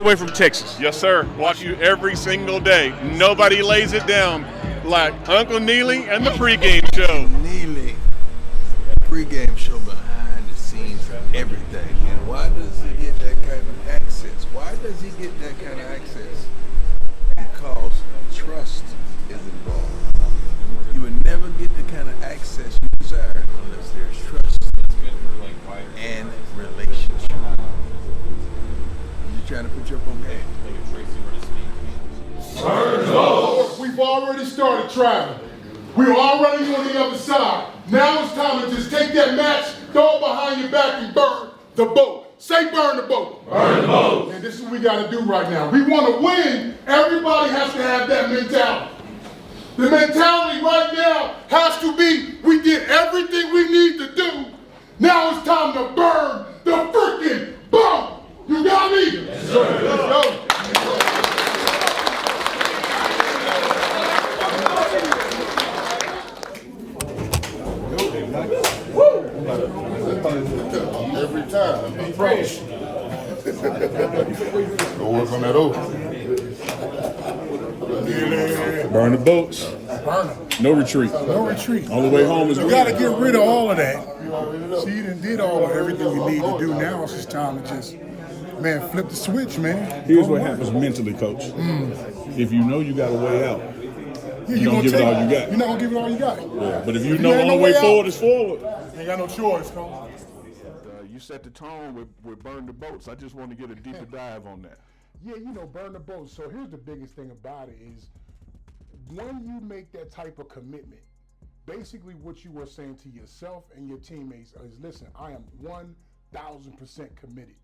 Away from Texas. Yes, sir. Watch you every single day. Nobody lays it down like Uncle Neely and the pregame show. Neely, pregame show behind the scenes of everything. And why does he get that kind of access? Why does he get that kind of access? Because trust is involved. You would never get the kind of access you desire unless there's trust and relationship. You trying to put your up on game. We've already started traveling. We're already on the other side. Now it's time to just take that match, throw it behind your back, and burn the boat. Say burn the boat. Burn the boat. And this is what we got to do right now. We want to win. Everybody has to have that mentality. The mentality right now has to be, we did everything we need to do. Now it's time to burn the freaking boat. You got me? Yes, sir. Let's go. Every time. Approach. Go work on that oath. Burn the boats. Burn them. No retreat. No retreat. All the way home is You got to get rid of all of that. See, you done did all of everything you need to do. Now it's just time to just, man, flip the switch, man. Here's what happens mentally, Coach. If you know you got a way out, Yeah, you don't give it all you got. You're not going to give it all you got. Yeah, but if you You know ain't the no only way way forward out. is forward. You ain't got no choice, Coach. You set the tone with Burn the Boats. I just want to get a deeper dive on that. Yeah, burn the boat. So here's the biggest thing about it is when you make that type of commitment, basically what you are saying to yourself and your teammates is, listen, I am 1,000% committed.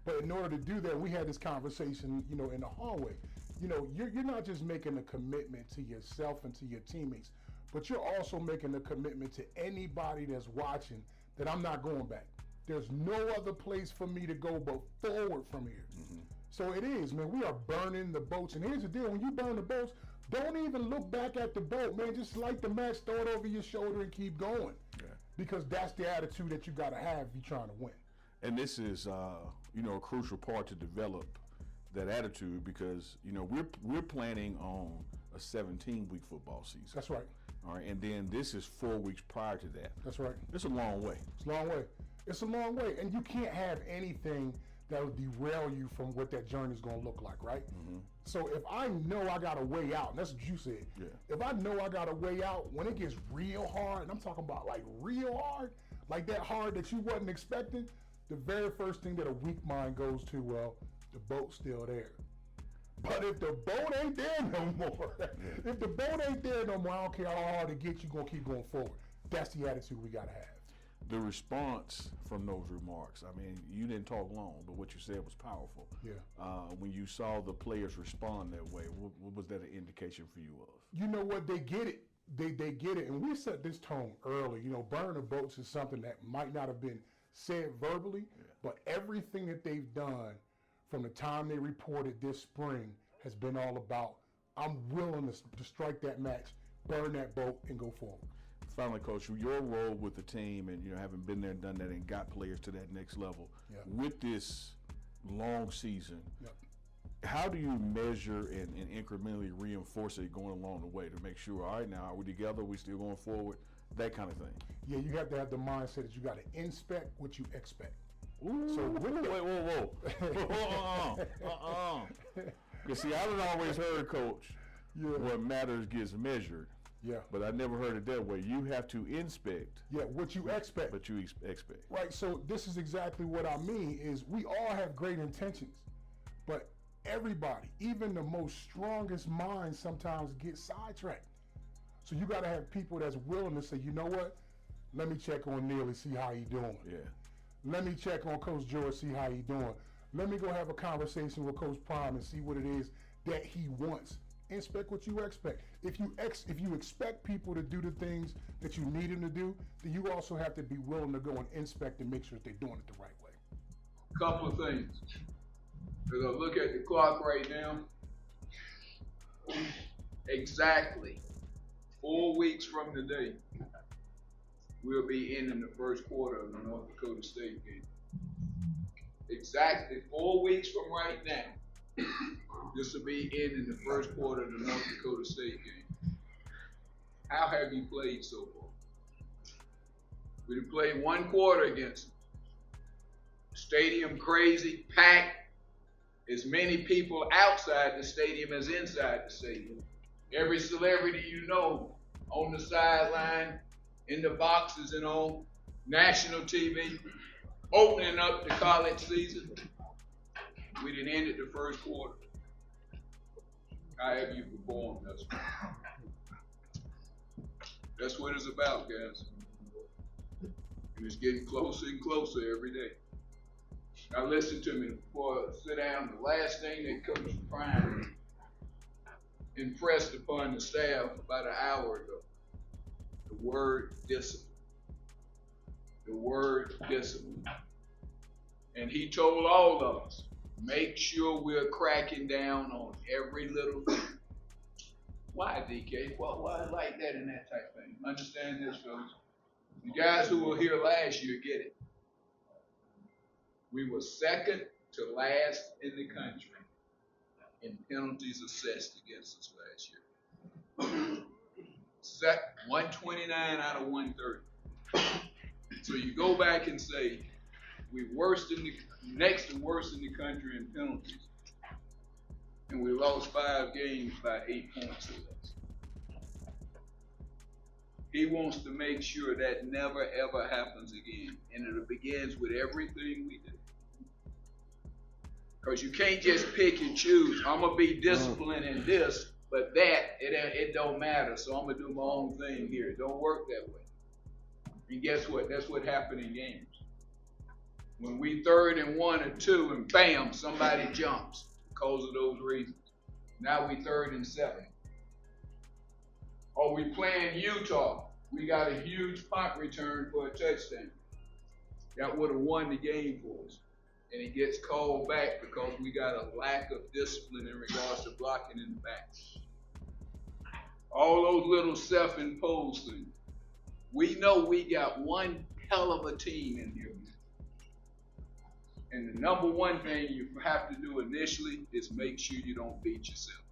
But in order to do that, we had this conversation, in the hallway. You're not just making a commitment to yourself and to your teammates, but you're also making a commitment to anybody that's watching that I'm not going back. There's no other place for me to go but forward from here. Mm-hmm. So it is, man. We are burning the boats. And here's the deal. When you burn the boats, don't even look back at the boat, man. Just light the match, throw it over your shoulder, and keep going. Yeah. Because that's the attitude that you got to have if you're trying to win. And this is, a crucial part to develop that attitude because, we're planning on a 17-week football season. That's right. All right, and then this is 4 weeks prior to that. That's right. It's a long way. It's a long way. It's a long way. And you can't have anything that will derail you from what that journey is going to look like, right? Mm-hmm. So if I know I got a way out, and that's what you said. Yeah. If I know I got a way out, when it gets real hard, and I'm talking about like real hard, like that hard that you wasn't expecting, the very first thing that a weak mind goes to, well, the boat's still there. But if the boat ain't there no more, if the boat ain't there no more, I don't care how hard it gets, you're going to keep going forward. That's the attitude we got to have. The response from those remarks, I mean, you didn't talk long, but what you said was powerful. Yeah. When you saw the players respond that way, what was that an indication for you of? You know what? They get it. They get it. And we set this tone early. Burn the boats is something that might not have been said verbally, but everything that they've done from the time they reported this spring has been all about, I'm willing to strike that match, burn that boat, and go forward. Finally, Coach, your role with the team and having been there and done that and got players to that next level with this long season, how do you measure and incrementally reinforce it going along the way to make sure, all right, now are we together, we still going forward, that kind of thing? Yeah, you have to have the mindset that you got to inspect what you expect. Ooh, so whoa. Because see, I haven't always heard, Coach, what matters gets measured. Yeah. But I never heard it that way. You have to inspect. Yeah, what you expect. But you expect. Right, so this is exactly what I mean is we all have great intentions, but everybody, even the most strongest minds sometimes get sidetracked. So you got to have people that's willing to say, you know what, let me check on Neely, see how he doing. Yeah. Let me check on Coach George, see how he doing. Let me go have a conversation with Coach Prime and see what it is that he wants. Inspect what you expect. If you expect people to do the things that you need them to do, then you also have to be willing to go and inspect and make sure that they're doing it the right way. Couple of things. As I look at the clock right now, exactly 4 weeks from today, we'll be in the first quarter of the North Dakota State game. Exactly 4 weeks from right now, This will be in the first quarter of the North Dakota State game. How have you played so far? We played one quarter against them. Stadium crazy, packed. As many people outside the stadium as inside the stadium. Every celebrity you know on the sideline, in the boxes and on national TV, opening up the college season. We didn't end it the first quarter. How have you performed thus far? That's what it's about, guys. And it's getting closer and closer every day. Now listen to me before I sit down. The last thing that Coach Prime impressed upon the staff about an hour ago, the word discipline. The word discipline. And he told all of us, make sure we're cracking down on every little thing. Why, DK? Why like that and that type of thing? Understand this, folks. The guys who were here last year get it. We were second to last in the country in penalties assessed against us last year. 129 out of 130. So you go back and say, we next to worst in the country in penalties. And we lost 5 games by 8 points or less. He wants to make sure that never ever happens again. And it begins with everything we do. Because you can't just pick and choose. I'm going to be disciplined in this, but that, it don't matter. So I'm going to do my own thing here. It don't work that way. And guess what? That's what happened in games. When we 3rd and 1 or 2 and bam, somebody jumps because of those reasons. Now we 3rd and 7. Or we playing Utah. We got a huge punt return for a touchdown. That would have won the game for us. And it gets called back because we got a lack of discipline in regards to blocking in the back. All those little self-imposed things. We know we got one hell of a team in here. And the number one thing you have to do initially is make sure you don't beat yourself.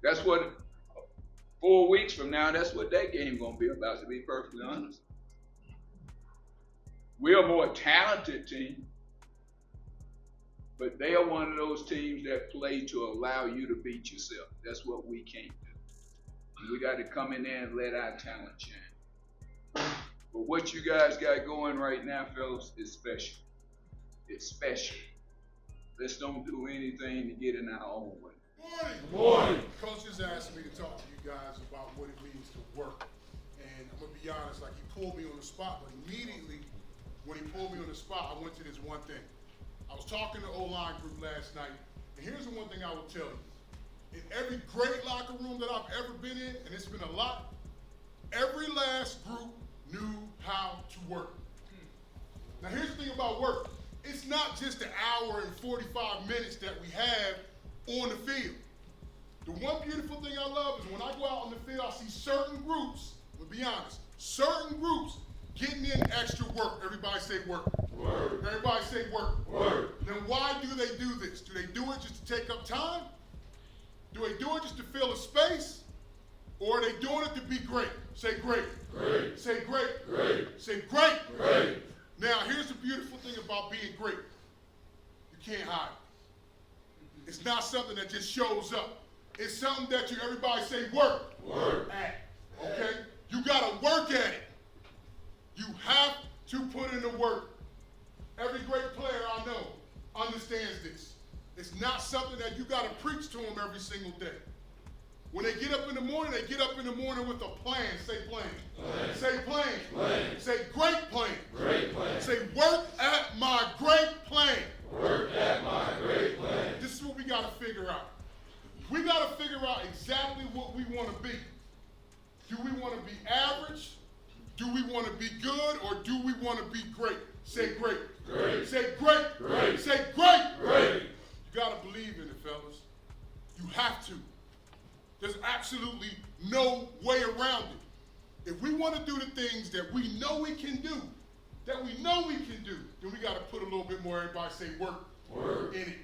That's what 4 weeks from now, that's what that game going to be about, to be perfectly honest. We're a more talented team, but they are one of those teams that play to allow you to beat yourself. That's what we can't do. We got to come in there and let our talent shine. But what you guys got going right now, fellas, is special. It's special. Let's don't do anything to get in our own way. Good morning. Coach just asked me to talk to you guys about what it means to work. And I'm going to be honest, like he pulled me on the spot, but immediately when he pulled me on the spot, I went to this one thing. I was talking to O-line group last night, and here's the one thing I will tell you. In every great locker room that I've ever been in, and it's been a lot, every last group knew how to work. Now here's the thing about work. It's not just an hour and 45 minutes that we have on the field. The one beautiful thing I love is when I go out on the field, I see certain groups, we'll be honest, certain groups getting in extra work. Everybody say work. Work. Everybody say work. Work. Then why do they do this? Do they do it just to take up time? Do they do it just to fill a space? Or are they doing it to be great? Say great. Great. Say great. Great. Say great. Great. Now, here's the beautiful thing about being great. You can't hide it. It's not something that just shows up. It's something that you, everybody say work. Work. At. Okay? You got to work at it. You have to put in the work. Every great player I know understands this. It's not something that you got to preach to them every single day. When they get up in the morning, they get up in the morning with a plan. Say plan. Plan. Say plan. Plan. Say great plan. Great plan. Say work at my great plan. Work at my great plan. This is what we got to figure out. We got to figure out exactly what we want to be. Do we want to be average? Do we want to be good, or do we want to be great? Say great. Great. Say great. Great. Say great. Great. You got to believe in it, fellas. You have to. There's absolutely no way around it. If we want to do the things that we know we can do, then we got to put a little bit more, everybody say work. Work. In it.